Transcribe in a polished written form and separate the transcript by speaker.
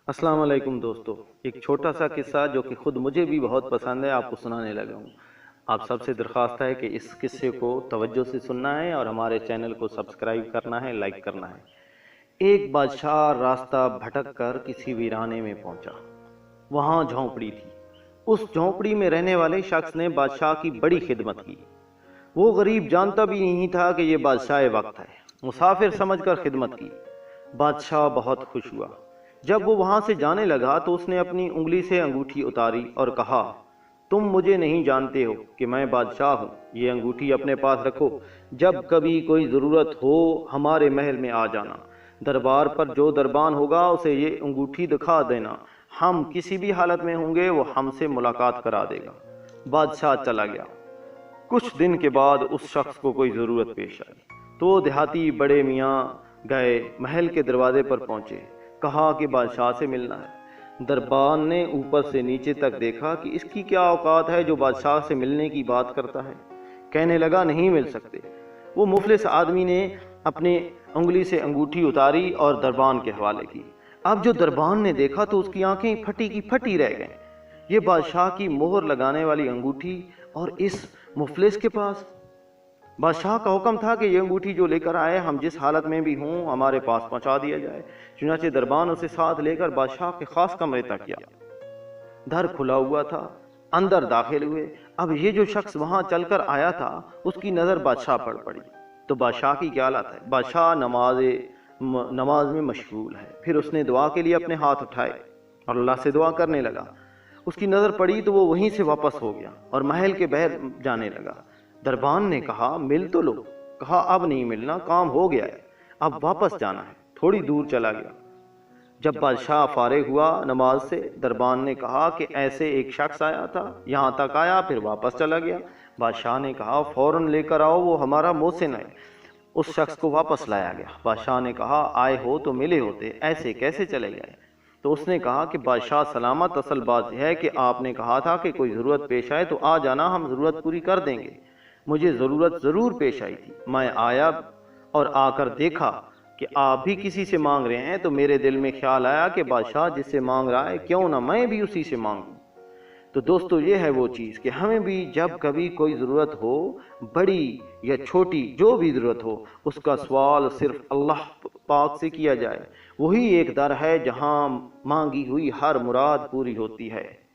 Speaker 1: السلام علیکم دوستو، ایک چھوٹا سا قصہ جو کہ خود مجھے بھی بہت پسند ہے آپ کو سنانے لگا ہوں۔ آپ سب سے درخواست ہے کہ اس قصے کو توجہ سے سننا ہے اور ہمارے چینل کو سبسکرائب کرنا ہے، لائک کرنا ہے۔ ایک بادشاہ راستہ بھٹک کر کسی ویرانے میں پہنچا۔ وہاں جھونپڑی تھی۔ اس جھونپڑی میں رہنے والے شخص نے بادشاہ کی بڑی خدمت کی۔ وہ غریب جانتا بھی نہیں تھا کہ یہ بادشاہ وقت ہے۔ مسافر سمجھ کر خدمت کی۔ بادشاہ بہت خوش ہوا۔ جب وہ وہاں سے جانے لگا تو اس نے اپنی انگلی سے انگوٹھی اتاری اور کہا، تم مجھے نہیں جانتے ہو کہ میں بادشاہ ہوں، یہ انگوٹھی اپنے پاس رکھو، جب کبھی کوئی ضرورت ہو ہمارے محل میں آ جانا، دربار پر جو دربان ہوگا اسے یہ انگوٹھی دکھا دینا، ہم کسی بھی حالت میں ہوں گے وہ ہم سے ملاقات کرا دے گا۔ بادشاہ چلا گیا۔ کچھ دن کے بعد اس شخص کو کوئی ضرورت پیش آئی تو دیہاتی بڑے میاں گئے، محل کے دروازے پر پہنچے، کہا کہ بادشاہ سے ملنا ہے۔ دربان نے اوپر سے نیچے تک دیکھا کہ اس کی کیا اوقات ہے جو بادشاہ سے ملنے کی بات کرتا ہے۔ کہنے لگا نہیں مل سکتے۔ وہ مفلس آدمی نے اپنی انگلی سے انگوٹھی اتاری اور دربان کے حوالے کی۔ اب جو دربان نے دیکھا تو اس کی آنکھیں پھٹی کی پھٹی رہ گئیں۔ یہ بادشاہ کی مہر لگانے والی انگوٹھی اور اس مفلس کے پاس۔ بادشاہ کا حکم تھا کہ یہ انگوٹھی جو لے کر آئے ہم جس حالت میں بھی ہوں ہمارے پاس پہنچا دیا جائے۔ چنانچہ دربان اسے ساتھ لے کر بادشاہ کے خاص کمرے تک گیا۔ در کھلا ہوا تھا، اندر داخل ہوئے۔ اب یہ جو شخص وہاں چل کر آیا تھا اس کی نظر بادشاہ پر پڑی تو بادشاہ کی کیا حالت ہے؟ بادشاہ نماز میں مشغول ہے۔ پھر اس نے دعا کے لیے اپنے ہاتھ اٹھائے اور اللہ سے دعا کرنے لگا۔ اس کی نظر پڑی تو وہ وہیں سے واپس ہو گیا اور محل کے باہر جانے لگا۔ دربان نے کہا مل تو لو۔ کہا اب نہیں ملنا، کام ہو گیا ہے، اب واپس جانا ہے۔ تھوڑی دور چلا گیا۔ جب بادشاہ فارغ ہوا نماز سے، دربان نے کہا کہ ایسے ایک شخص آیا تھا، یہاں تک آیا پھر واپس چلا گیا۔ بادشاہ نے کہا فوراً لے کر آؤ، وہ ہمارا محسن ہے۔ اس شخص کو واپس لایا گیا۔ بادشاہ نے کہا آئے ہو تو ملے ہوتے، ایسے کیسے چلے گئے؟ تو اس نے کہا کہ بادشاہ سلامت، اصل بات یہ ہے کہ آپ نے کہا تھا کہ کوئی ضرورت پیش آئے تو آ جانا، ہم ضرورت پوری کر دیں گے۔ مجھے ضرورت ضرور پیش آئی تھی، میں آیا اور آ کر دیکھا کہ آپ بھی کسی سے مانگ رہے ہیں تو میرے دل میں خیال آیا کہ بادشاہ جس سے مانگ رہا ہے کیوں نہ میں بھی اسی سے مانگوں۔ تو دوستو یہ ہے وہ چیز کہ ہمیں بھی جب کبھی کوئی ضرورت ہو، بڑی یا چھوٹی جو بھی ضرورت ہو، اس کا سوال صرف اللہ پاک سے کیا جائے۔ وہی ایک در ہے جہاں مانگی ہوئی ہر مراد پوری ہوتی ہے۔